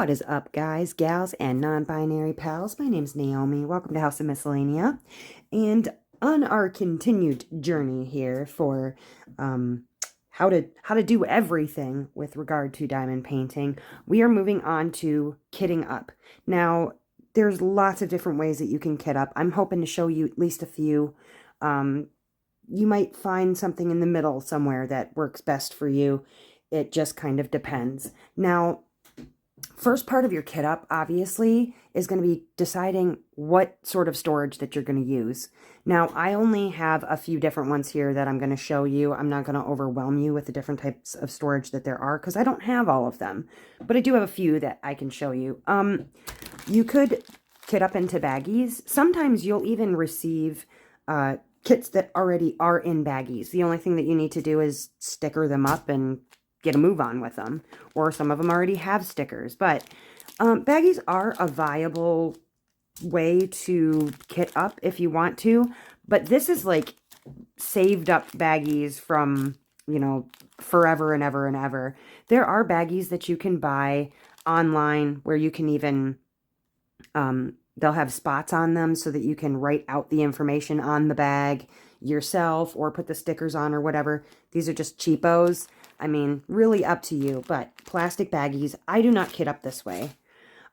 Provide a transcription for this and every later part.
What is up, guys, gals, and non-binary pals? My name's Naomi. Welcome to House of Miscellania. And on our continued journey here for how to do everything with regard to diamond painting, we are moving on to kitting up. Now, there's lots of different ways that you can kit up. I'm hoping to show you at least a few. You might find something in the middle somewhere that works best for you. It just kind of depends. Now, first part of your kit up, obviously, is going to be deciding what sort of storage that you're going to use. Now, I only have a few different ones here that I'm going to show you. I'm not going to overwhelm you with the different types of storage that there are because I don't have all of them, but I do have a few that I can show you. You could kit up into baggies. Sometimes you'll even receive kits that already are in baggies. The only thing that you need to do is sticker them up and get a move on with them, or some of them already have stickers. But baggies are a viable way to kit up if you want to, but this is like saved up baggies from, you know, forever and ever and ever. There are baggies that you can buy online where you can even they'll have spots on them so that you can write out the information on the bag yourself or put the stickers on or whatever. These are just cheapos. I mean, really up to you, but plastic baggies, I do not kit up this way.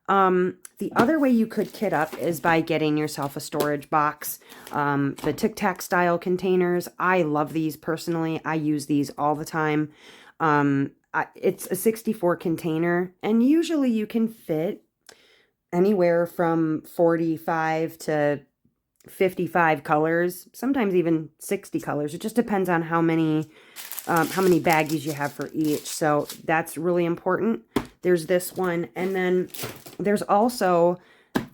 The other way you could kit up is by getting yourself a storage box. The Tic Tac style containers, I love these personally. I use these all the time. It's a 64 container, and usually you can fit anywhere from 45 to 55 colors, sometimes even 60 colors. It just depends on how many baggies you have for each. So that's really important. There's this one. And then there's also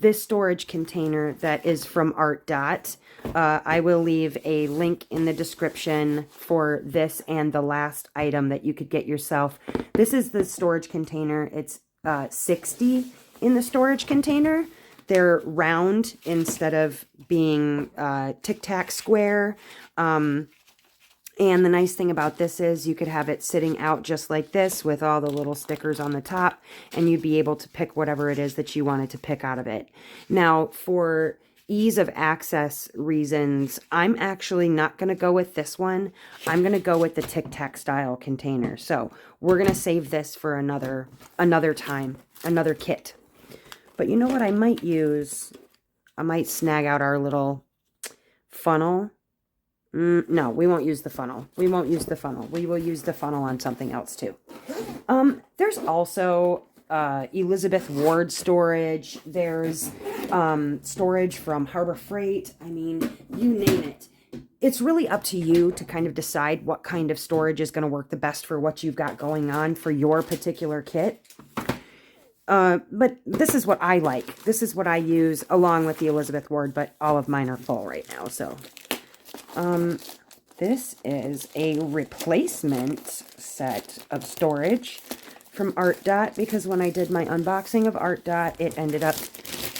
this storage container that is from Art Dot. I will leave a link in the description for this and the last item that you could get yourself. This is the storage container. It's 60 in the storage container. They're round instead of being Tic Tac square. And the nice thing about this is you could have it sitting out just like this with all the little stickers on the top, and you'd be able to pick whatever it is that you wanted to pick out of it. Now, for ease of access reasons, I'm actually not going to go with this one. I'm going to go with the Tic Tac style container. So we're going to save this for another time, another kit. But you know what I might use? I might snag out our little funnel. No, we won't use the funnel. We won't use the funnel. We will use the funnel on something else too. There's also Elizabeth Ward storage. There's storage from Harbor Freight. I mean, you name it. It's really up to you to kind of decide what kind of storage is going to work the best for what you've got going on for your particular kit. But this is what I like. This is what I use along with the Elizabeth Ward, but all of mine are full right now, so. This is a replacement set of storage from Art Dot, because when I did my unboxing of Art Dot, it ended up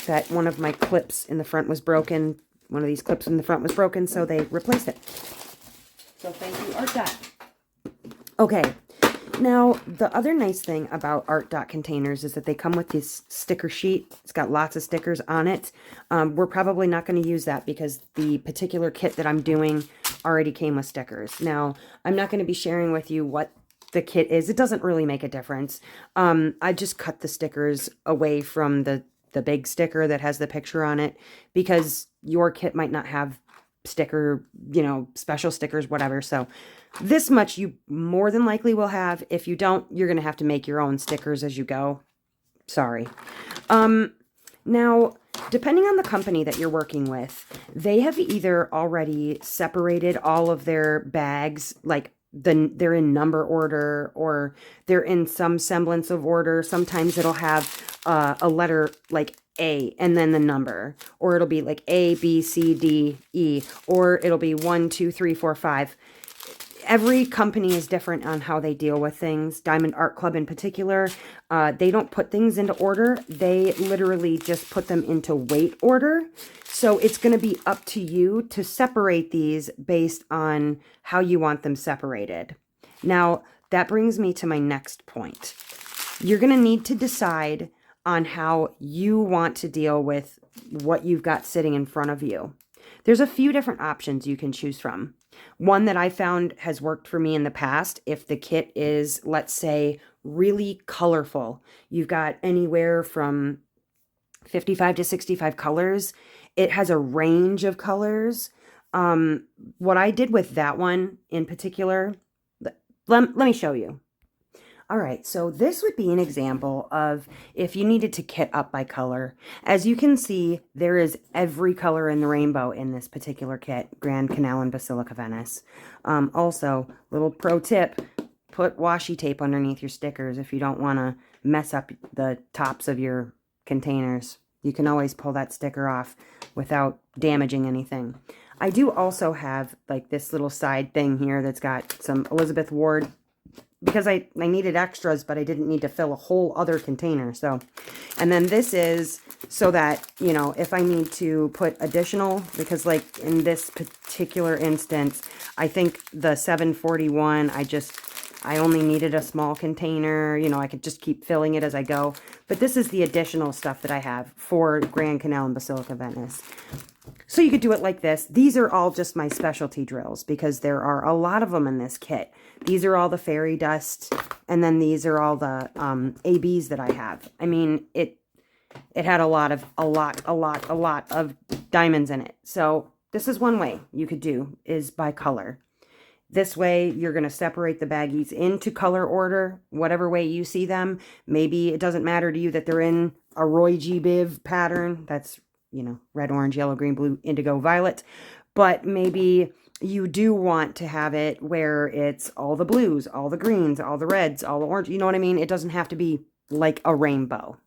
that one of my clips in the front was broken. One of these clips in the front was broken, so they replaced it. So thank you, Art Dot. Okay. Now, the other nice thing about Art Dot containers is that they come with this sticker sheet. It's got lots of stickers on it. We're probably not going to use that because the particular kit that I'm doing already came with stickers. Now, I'm not going to be sharing with you what the kit is. It doesn't really make a difference. I just cut the stickers away from the big sticker that has the picture on it because your kit might not have sticker, you know, special stickers, whatever. So this much you more than likely will have. If you don't, you're going to have to make your own stickers as you go. Sorry. Now, depending on the company that you're working with, they have either already separated all of their bags, like they're in number order, or they're in some semblance of order. Sometimes it'll have a letter like A and then the number, or it'll be like A, B, C, D, E, or it'll be 1, 2, 3, 4, 5. Every company is different on how they deal with things. Diamond Art Club in particular, they don't put things into order. They literally just put them into weight order. So it's going to be up to you to separate these based on how you want them separated. Now, that brings me to my next point. You're going to need to decide on how you want to deal with what you've got sitting in front of you. There's a few different options you can choose from. One that I found has worked for me in the past, if the kit is, let's say, really colorful, you've got anywhere from 55 to 65 colors. It has a range of colors. What I did with that one in particular, let me show you. All right, so this would be an example of if you needed to kit up by color. As you can see, there is every color in the rainbow in this particular kit, Grand Canal and Basilica Venice. Also, little pro tip, put washi tape underneath your stickers if you don't want to mess up the tops of your containers. You can always pull that sticker off without damaging anything. I do also have like this little side thing here that's got some Elizabeth Ward, because I needed extras, but I didn't need to fill a whole other container. So, and then this is so that, you know, if I need to put additional, because like in this particular instance, I think the 741, I only needed a small container. You know, I could just keep filling it as I go. But this is the additional stuff that I have for Grand Canal and Basilica Venice. So you could do it like this. These are all just my specialty drills because there are a lot of them in this kit. These are all the fairy dust, and then these are all the ABs that I have. I mean, it had a lot of diamonds in it. So this is one way you could do, is by color. This way, you're going to separate the baggies into color order, whatever way you see them. Maybe it doesn't matter to you that they're in a Roy G. Biv pattern. That's, you know, red, orange, yellow, green, blue, indigo, violet. But maybe you do want to have it where it's all the blues, all the greens, all the reds, all the orange. You know what I mean? It doesn't have to be like a rainbow.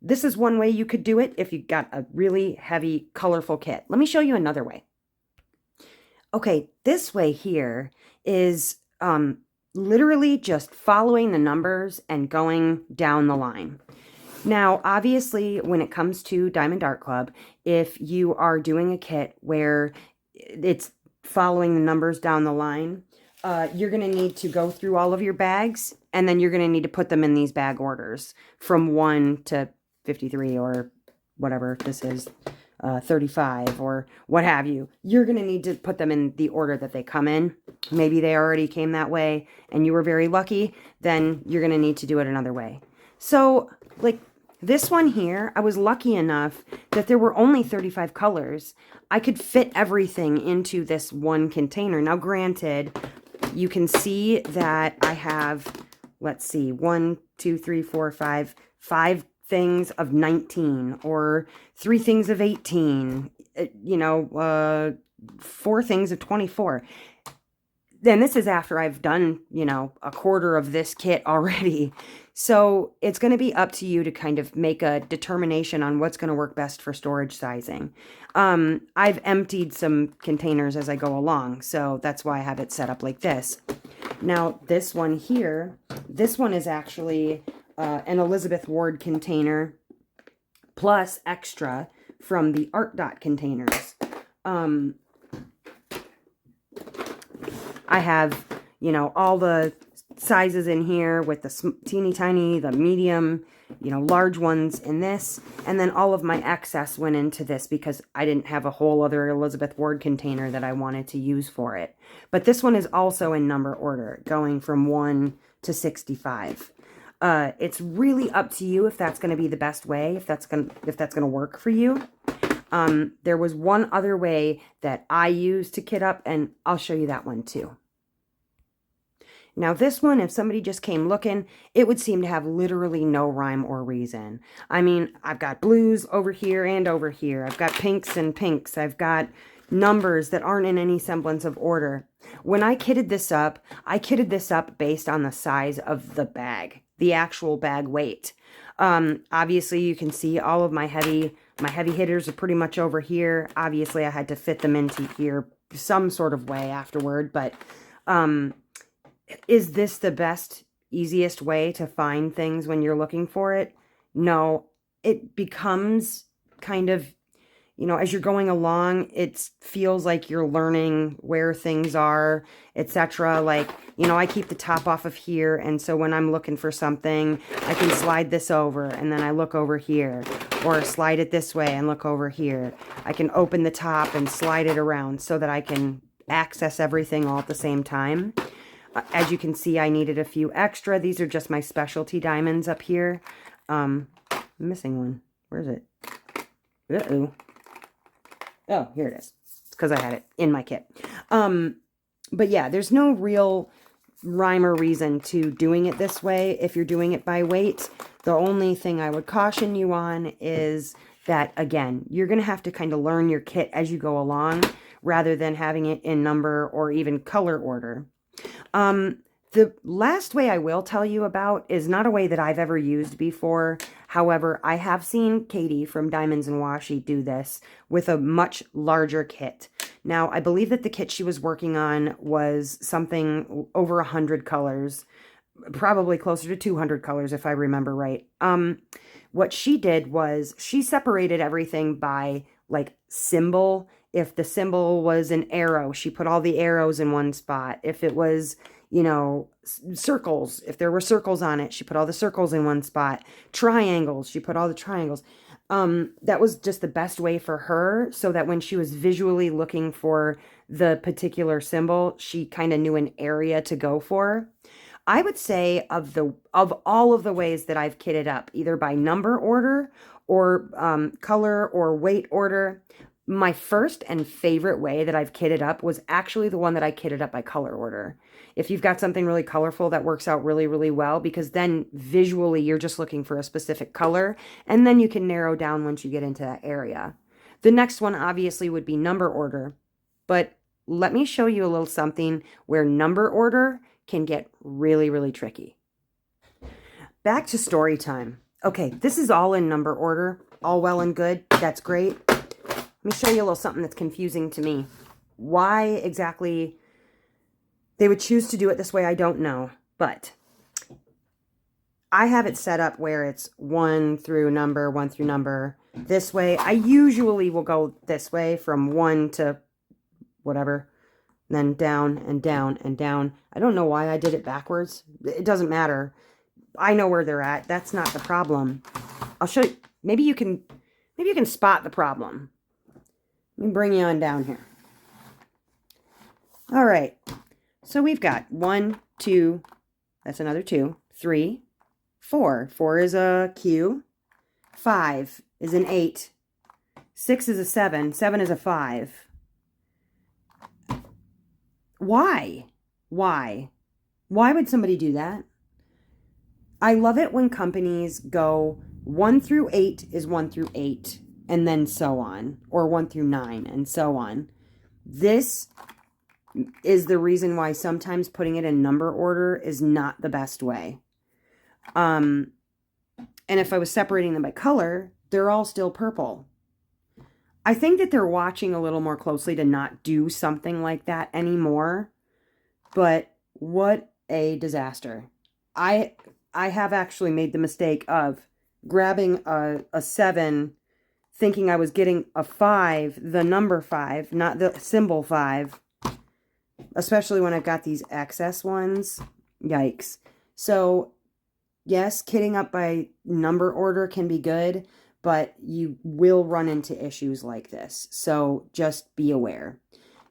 This is one way you could do it if you got a really heavy, colorful kit. Let me show you another way. Okay, this way here is literally just following the numbers and going down the line. Now, obviously, when it comes to Diamond Art Club, if you are doing a kit where it's following the numbers down the line, you're going to need to go through all of your bags, and then you're going to need to put them in these bag orders from 1 to 53 or whatever this is, 35 or what have you. You're going to need to put them in the order that they come in. Maybe they already came that way and you were very lucky, then you're going to need to do it another way. So, like, this one here, I was lucky enough that there were only 35 colors. I could fit everything into this one container. Now, granted, you can see that I have, let's see, 1, 2, 3, 4, 5 things of 19 or 3 things of 18, you know, 4 things of 24. Then this is after I've done, you know, a quarter of this kit already. So it's going to be up to you to kind of make a determination on what's going to work best for storage sizing. I've emptied some containers as I go along, so that's why I have it set up like this. Now, this one here, this one is actually an Elizabeth Ward container plus extra from the Art Dot containers. I have, you know, all the sizes in here with the teeny tiny, the medium, you know, large ones in this. And then all of my excess went into this because I didn't have a whole other Elizabeth Ward container that I wanted to use for it. But this one is also in number order, going from 1 to 65. It's really up to you if that's going to be the best way, if that's going to work for you. There was one other way that I used to kit up, and I'll show you that one too. Now this one, if somebody just came looking, it would seem to have literally no rhyme or reason. I mean, I've got blues over here and over here. I've got pinks and pinks. I've got numbers that aren't in any semblance of order. When I kitted this up based on the size of the bag, the actual bag weight. Obviously you can see all of my heavy hitters are pretty much over here. Obviously I had to fit them into here some sort of way afterward, but is this the best, easiest way to find things when you're looking for it? No, it becomes kind of, you know, as you're going along, it feels like you're learning where things are, etc. Like, you know, I keep the top off of here, and so when I'm looking for something, I can slide this over, and then I look over here, or slide it this way and look over here. I can open the top and slide it around so that I can access everything all at the same time. As you can see, I needed a few extra. These are just my specialty diamonds up here. I'm missing one. Where is it? Uh-oh. Oh, here it is. It's because I had it in my kit. But yeah, there's no real rhyme or reason to doing it this way if you're doing it by weight. The only thing I would caution you on is that, again, you're going to have to kind of learn your kit as you go along rather than having it in number or even color order. The last way I will tell you about is not a way that I've ever used before. However, I have seen Katie from Diamonds and Washi do this with a much larger kit. Now, I believe that the kit she was working on was something over 100 colors, probably closer to 200 colors if I remember right. What she did was she separated everything by like symbol. If the symbol was an arrow, she put all the arrows in one spot. If it was, you know, circles, if there were circles on it, she put all the circles in one spot. Triangles, she put all the triangles. That was just the best way for her, so that when she was visually looking for the particular symbol, she kind of knew an area to go for. I would say of all of the ways that I've kitted up, either by number order or color or weight order, my first and favorite way that I've kitted up was actually the one that I kitted up by color order. If you've got something really colorful, that works out really, really well, because then visually you're just looking for a specific color, and then you can narrow down once you get into that area. The next one obviously would be number order, but let me show you a little something where number order can get really, really tricky. Back to story time. Okay, this is all in number order, all well and good. That's great. Let me show you a little something that's confusing to me. Why exactly they would choose to do it this way, I don't know. But I have it set up where it's one through number. This way, I usually will go this way from 1 to whatever. Then down and down and down. I don't know why I did it backwards. It doesn't matter. I know where they're at. That's not the problem. I'll show you. Maybe you can spot the problem. Let me bring you on down here. All right. So we've got 1, 2, that's another 2, 3, 4. 4 is a Q. 5 is an 8. 6 is a 7. 7 is a 5. Why? Why would somebody do that? I love it when companies go 1 through 8 is 1 through 8. And then so on, or 1 through 9, and so on. This is the reason why sometimes putting it in number order is not the best way. And if I was separating them by color, they're all still purple. I think that they're watching a little more closely to not do something like that anymore. But what a disaster. I have actually made the mistake of grabbing a 7, thinking I was getting a 5, the number 5, not the symbol 5. Especially when I've got these excess ones. Yikes. So, yes, kitting up by number order can be good, but you will run into issues like this. So, just be aware.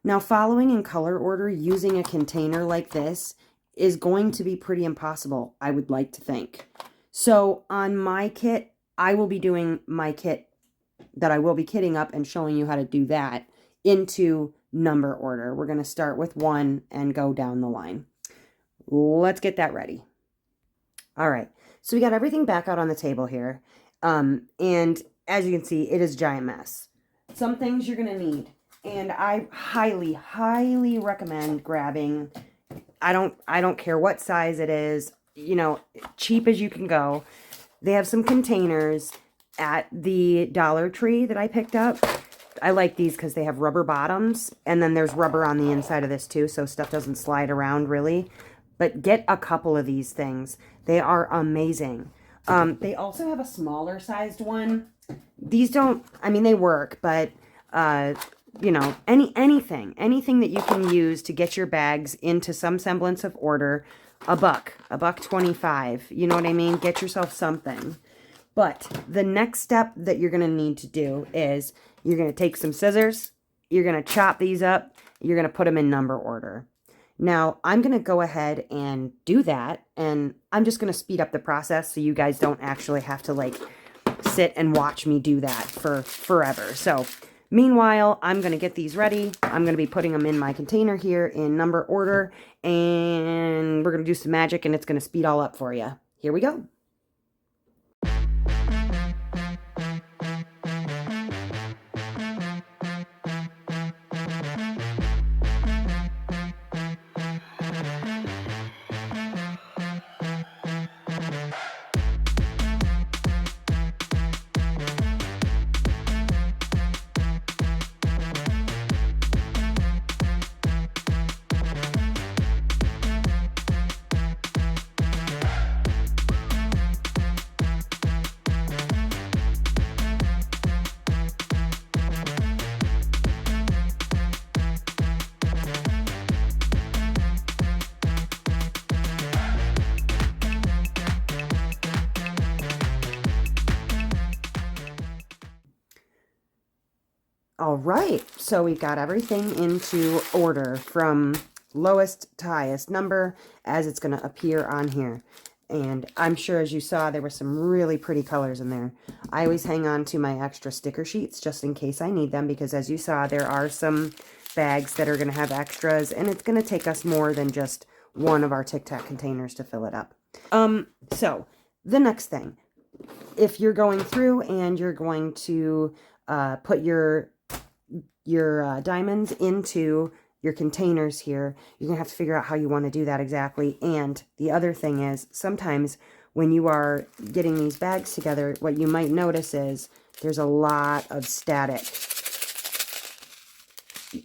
Now, following in color order using a container like this is going to be pretty impossible, I would like to think. So, on my kit, I will be doing my kit that I will be kitting up and showing you how to do that into number order. We're going to start with 1 and go down the line. Let's get that ready. All right, so we got everything back out on the table here. And as you can see, it is a giant mess. Some things you're going to need. And I highly, highly recommend grabbing, I don't care what size it is, you know, cheap as you can go. They have some containers at the Dollar Tree that I picked up. I like these because they have rubber bottoms, and then there's rubber on the inside of this too, so stuff doesn't slide around really. But get a couple of these things. They are amazing. They also have a smaller sized one. These don't, I mean, they work, but, you know, anything that you can use to get your bags into some semblance of order, a buck 25, you know what I mean? Get yourself something. But the next step that you're going to need to do is you're going to take some scissors, you're going to chop these up, you're going to put them in number order. Now, I'm going to go ahead and do that, and I'm just going to speed up the process so you guys don't actually have to, like, sit and watch me do that for forever. So, meanwhile, I'm going to get these ready. I'm going to be putting them in my container here in number order, and we're going to do some magic, and it's going to speed all up for you. Here we go. All right, so we've got everything into order from lowest to highest number as it's going to appear on here. And I'm sure, as you saw, there were some really pretty colors in there. I always hang on to my extra sticker sheets just in case I need them, because as you saw, there are some bags that are going to have extras, and it's going to take us more than just one of our Tic Tac containers to fill it up. So the next thing, if you're going through and you're going to put your diamonds into your containers here, you're gonna have to figure out how you want to do that exactly. And the other thing is, sometimes when you are getting these bags together, what you might notice is there's a lot of static.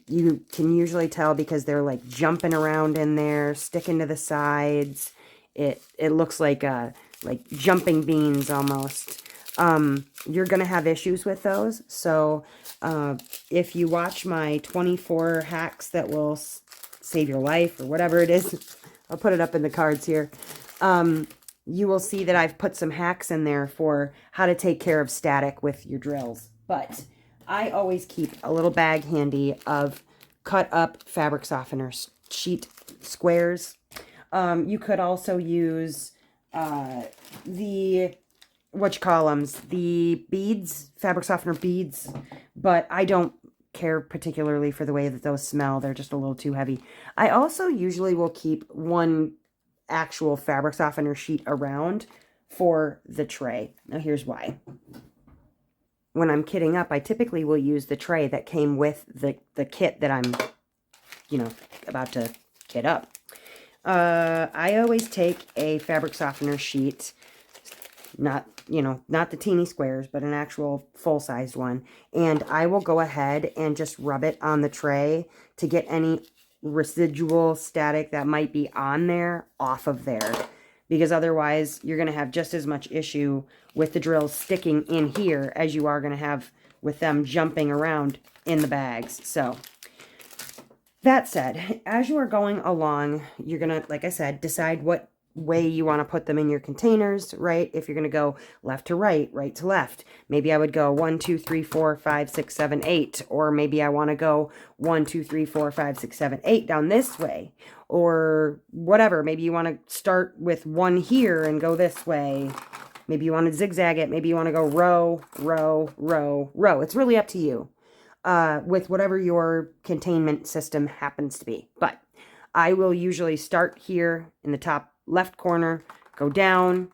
You can usually tell because they're like jumping around in there, sticking to the sides. It looks like jumping beans almost. You're going to have issues with those. So if you watch my 24 hacks that will save your life, or whatever it is, I'll put it up in the cards here. You will see that I've put some hacks in there for how to take care of static with your drills. But I always keep a little bag handy of cut up fabric softener sheet squares. You could also use the beads, fabric softener beads, but I don't care particularly for the way that those smell. They're just a little too heavy. I also usually will keep one actual fabric softener sheet around for the tray. Now here's why. When I'm kitting up, I typically will use the tray that came with the kit that I'm, about to kit up. I always take a fabric softener sheet, not the teeny squares, but an actual full-sized one. And I will go ahead and just rub it on the tray to get any residual static that might be on there off of there. Because otherwise, you're going to have just as much issue with the drills sticking in here as you are going to have with them jumping around in the bags. So, that said, as you are going along, you're going to, like I said, decide what way you want to put them in your containers, right? If you're going to go left to right, right to left, maybe I would go 1, 2, 3, 4, 5, 6, 7, 8, or maybe I want to go 1, 2, 3, 4, 5, 6, 7, 8 down this way, or whatever. Maybe you want to start with one here and go this way. Maybe you want to zigzag it. Maybe you want to go row, row, row, row. It's really up to you with whatever your containment system happens to be. But I will usually start here in the top left corner, go down,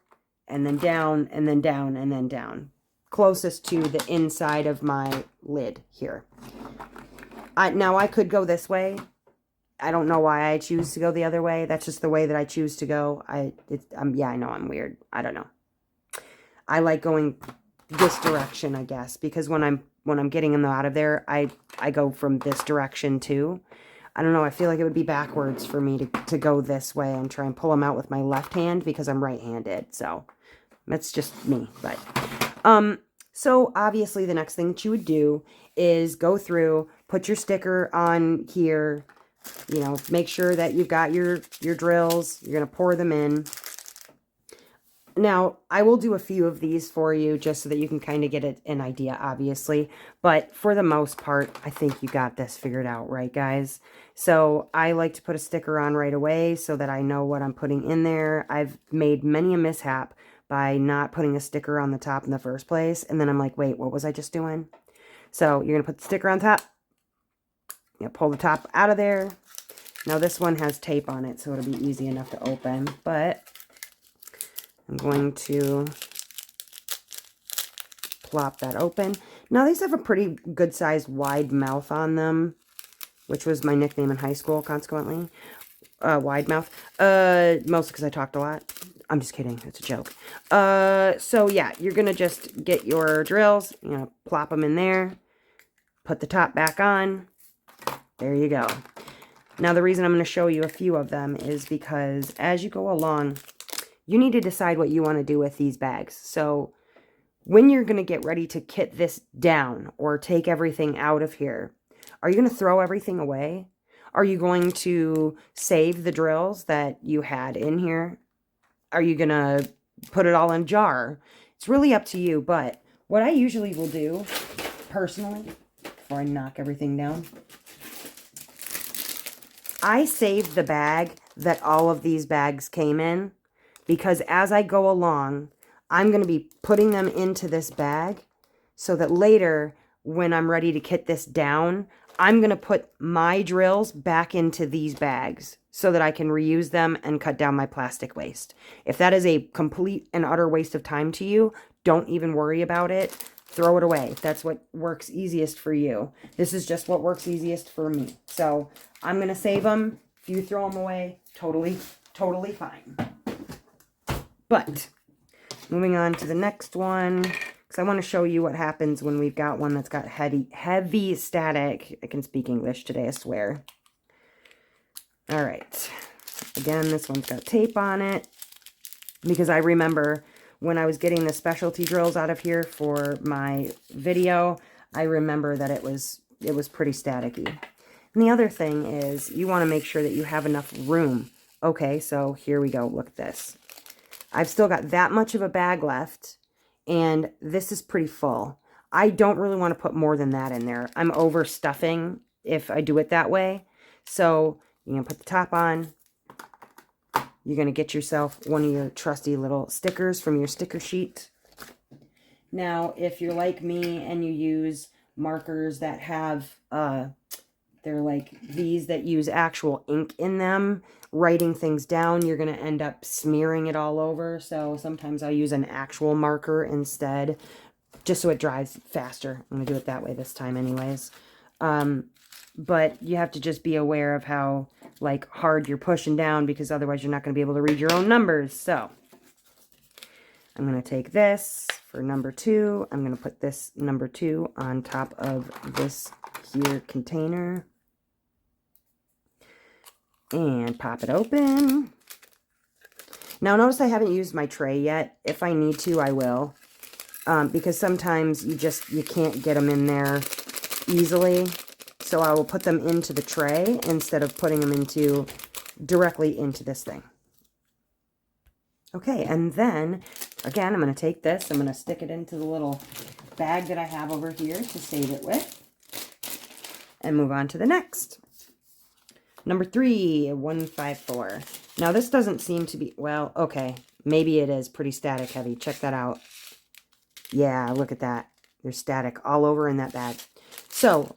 and then down, and then down, and then down, closest to the inside of my lid here. Now, I could go this way. I don't know why I choose to go the other way. That's just the way that I choose to go. I know I'm weird. I don't know. I like going this direction, I guess, because when I'm getting them out of there, I go from this direction too. I don't know, I feel like it would be backwards for me to go this way and try and pull them out with my left hand because I'm right-handed. So, that's just me. But, So obviously the next thing that you would do is go through, put your sticker on here, you know, make sure that you've got your drills. You're going to pour them in. Now, I will do a few of these for you just so that you can kind of get an idea, obviously. But for the most part, I think you got this figured out, right, guys? So I like to put a sticker on right away so that I know what I'm putting in there. I've made many a mishap by not putting a sticker on the top in the first place. And then I'm like, wait, what was I just doing? So you're going to put the sticker on top. You know, pull the top out of there. Now this one has tape on it, so it'll be easy enough to open. But I'm going to plop that open. Now these have a pretty good sized wide mouth on them, which was my nickname in high school, consequently. Wide mouth. Mostly because I talked a lot. I'm just kidding. It's a joke. So yeah, you're going to just get your drills, you know, plop them in there, put the top back on. There you go. Now the reason I'm going to show you a few of them is because as you go along, you need to decide what you want to do with these bags. So when you're going to get ready to kit this down or take everything out of here, are you going to throw everything away? Are you going to save the drills that you had in here? Are you going to put it all in a jar? It's really up to you, but what I usually will do, personally, before I knock everything down, I save the bag that all of these bags came in, because as I go along, I'm going to be putting them into this bag so that later when I'm ready to kit this down, I'm going to put my drills back into these bags so that I can reuse them and cut down my plastic waste. If that is a complete and utter waste of time to you, don't even worry about it. Throw it away. That's what works easiest for you. This is just what works easiest for me. So I'm going to save them. If you throw them away, totally fine. But moving on to the next one, because I want to show you what happens when we've got one that's got heavy static. I can speak English today, I swear. All right. Again, this one's got tape on it, because I remember when I was getting the specialty drills out of here for my video, I remember that it was pretty staticky. And the other thing is you want to make sure that you have enough room. Okay, so here we go. Look at this. I've still got that much of a bag left, and this is pretty full. I don't really want to put more than that in there. I'm overstuffing if I do it that way. So you're going to put the top on. You're going to get yourself one of your trusty little stickers from your sticker sheet. Now, if you're like me and you use markers that have, they're like these that use actual ink in them, writing things down, you're going to end up smearing it all over. So sometimes I use an actual marker instead, just so it dries faster. I'm going to do it that way this time anyways. But you have to just be aware of how like hard you're pushing down, because otherwise you're not going to be able to read your own numbers. So I'm going to take this for number 2. I'm going to put this number 2 on top of this here container and pop it open. Now notice I haven't used my tray yet. If I need to, I will, because sometimes you can't get them in there easily. So I will put them into the tray instead of putting them directly into this thing. Okay, and then, again, I'm going to take this. I'm going to stick it into the little bag that I have over here to save it with. And move on to the next. Number 3, 154. Now, this doesn't seem to be, well, okay. Maybe it is pretty static heavy. Check that out. Yeah, look at that. There's static all over in that bag. So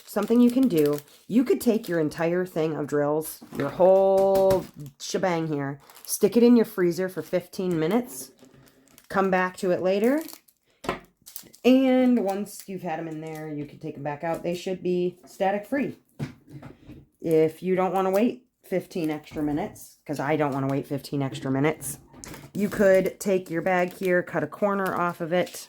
something you can do, you could take your entire thing of drills, your whole shebang here, stick it in your freezer for 15 minutes, come back to it later, and once you've had them in there, you can take them back out. They should be static free. If you don't want to wait 15 extra minutes, because I don't want to wait 15 extra minutes, you could take your bag here, cut a corner off of it,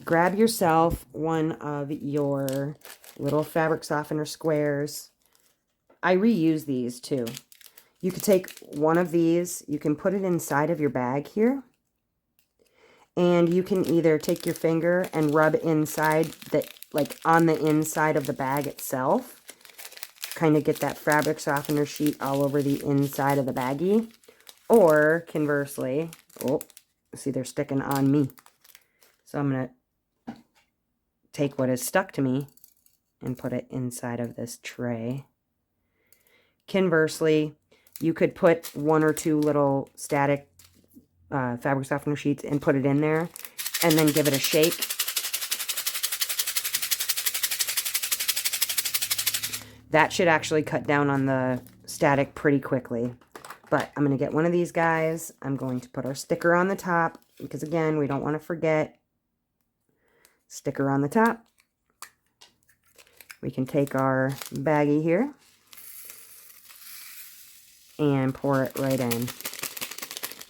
grab yourself one of your little fabric softener squares. I reuse these too. You could take one of these, you can put it inside of your bag here, And you can either take your finger and rub inside the, like on the inside of the bag itself. Kind of get that fabric softener sheet all over the inside of the baggie. Or conversely, oh, see they're sticking on me. So I'm going to take what is stuck to me and put it inside of this tray. Conversely, you could put 1 or 2 little static fabric softener sheets and put it in there and then give it a shake. That should actually cut down on the static pretty quickly. But I'm going to get one of these guys. I'm going to put our sticker on the top because, again, we don't want to forget. Sticker on the top. We can take our baggie here and pour it right in.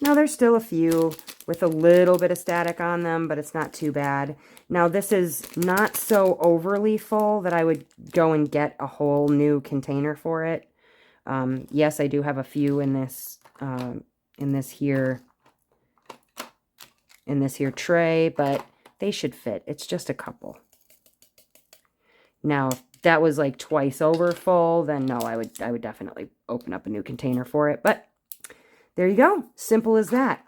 Now there's still a few with a little bit of static on them, but it's not too bad. Now this is not so overly full that I would go and get a whole new container for it. Yes, I do have a few in this here tray, but they should fit. It's just a couple. Now, if that was like twice over full, then no, I would definitely open up a new container for it. But there you go. Simple as that.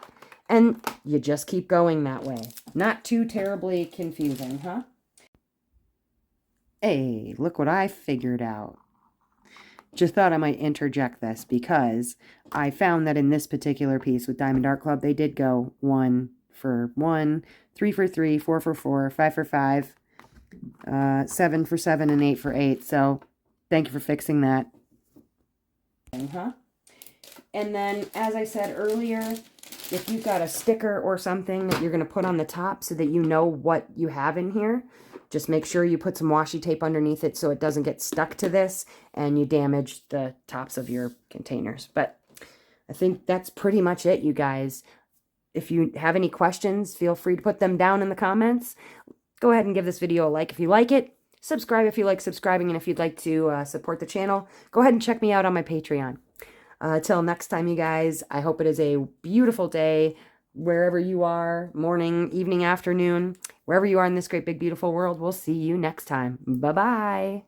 And you just keep going that way. Not too terribly confusing, huh? Hey, look what I figured out. Just thought I might interject this because I found that in this particular piece with Diamond Art Club, they did go 1 for 1, 3 for 3, 4 for 4, 5 for 5, 7 for 7, and 8 for 8. So thank you for fixing that. And then, as I said earlier, if you've got a sticker or something that you're going to put on the top so that you know what you have in here, just make sure you put some washi tape underneath it so it doesn't get stuck to this and you damage the tops of your containers. But I think that's pretty much it, you guys. If you have any questions, feel free to put them down in the comments. Go ahead and give this video a like if you like it. Subscribe if you like subscribing, and if you'd like to support the channel, go ahead and check me out on my Patreon. Till next time, you guys, I hope it is a beautiful day wherever you are, morning, evening, afternoon, wherever you are in this great, big, beautiful world. We'll see you next time. Bye-bye.